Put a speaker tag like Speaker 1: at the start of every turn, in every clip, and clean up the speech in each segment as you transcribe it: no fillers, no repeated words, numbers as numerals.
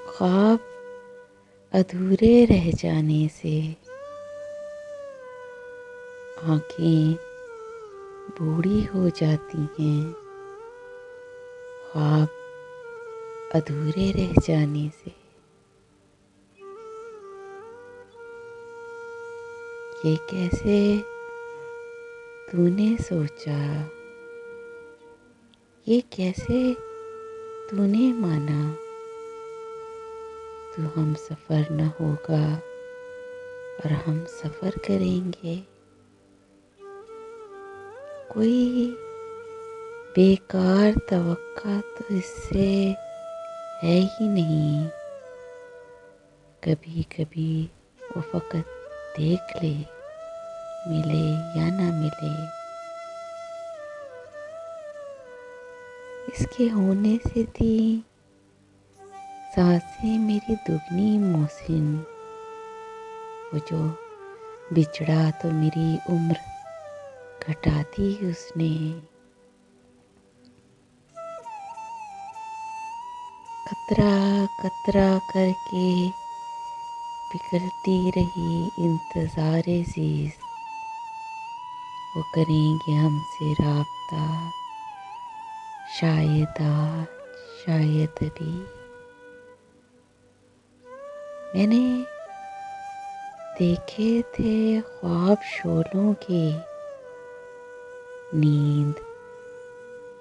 Speaker 1: ख्वाब अधूरे रह जाने से आँखें बूढ़ी हो जाती हैं। ख्वाब अधूरे रह जाने से ये कैसे तूने सोचा, ये कैसे तूने माना तू हम सफ़र न होगा और हम सफ़र करेंगे। कोई बेकार तवक्का तो इससे है ही नहीं। कभी कभी वो फ़कत देख ले, मिले या ना मिले। इसके होने से थी सांसें मेरी दुगनी मोहसिन। वो जो बिछड़ा तो मेरी उम्र घटा दी उसने। कतरा कतरा करके पिघलती रही इंतज़ारे ज़ीज़। वो करेंगे हमसे राब्ता शायद आज, शायद अभी। मैंने देखे थे ख्वाब शोलों के, नींद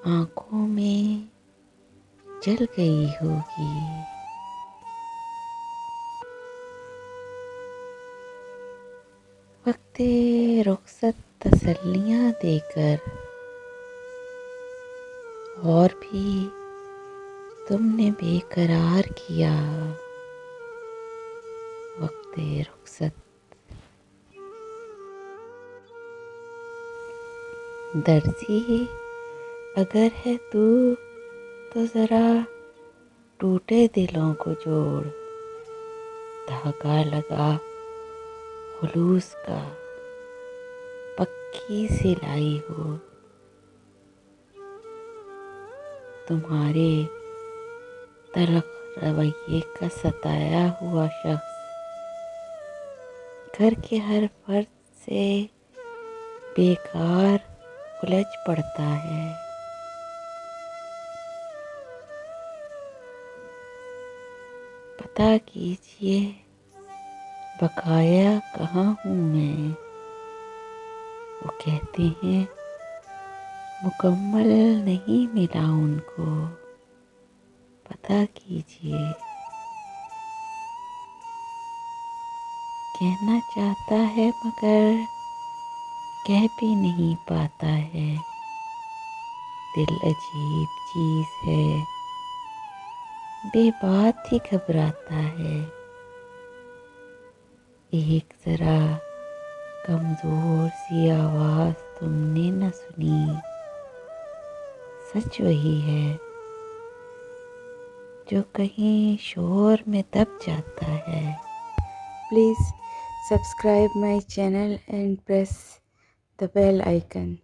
Speaker 1: आँखों में जल गई होगी। वक्ते रुखसत तसल्लियाँ देकर और भी तुमने बेकरार किया। वक्ते रुखसत दर्जी अगर है तू तो ज़रा टूटे दिलों को जोड़। धागा लगा खुलूस का, पक्की सिलाई हो। तुम्हारे तलख रवैये का सताया हुआ शख्स घर के हर फर्द से बेकार उलझ पड़ता है। पता कीजिए बकाया कहाँ हूँ मैं। वो कहते हैं मुकम्मल नहीं मिला उनको। पता कीजिए। कहना चाहता है मगर कह भी नहीं पाता है। दिल अजीब चीज़ है, बेबात ही घबराता है। एक ज़रा कमज़ोर सी आवाज़ तुमने न सुनी। सच वही है जो कहीं शोर में दब जाता है। Please subscribe my channel and press the bell icon.